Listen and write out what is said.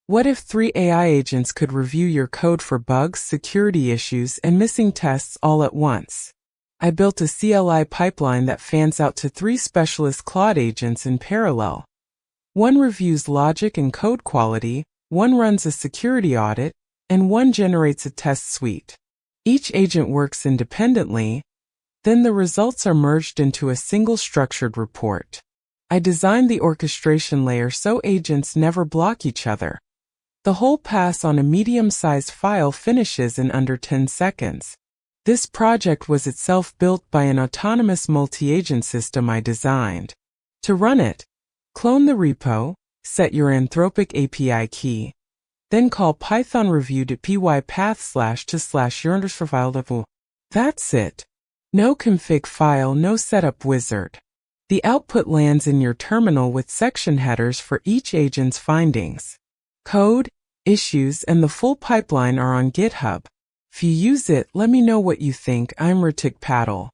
What if 3 AI agents could review your code for bugs, security issues, and missing tests all at once? I built a CLI pipeline that fans out to 3 specialist Claude agents in parallel. One reviews logic and code quality, one runs a security audit, and one generates a test suite. Each agent works independently, then the results are merged into a single structured report. I designed the orchestration layer so agents never block each other. The whole pass on a medium-sized file finishes in under 10 seconds. This project was itself built by an autonomous multi-agent system I designed. To run it, clone the repo, set your Anthropic API key, then call Python review.py path/to/your_file. That's it. No config file, no setup wizard. The output lands in your terminal with section headers for each agent's findings. Code, issues, and the full pipeline are on GitHub. If you use it, let me know what you think. I'm Ritik Patel.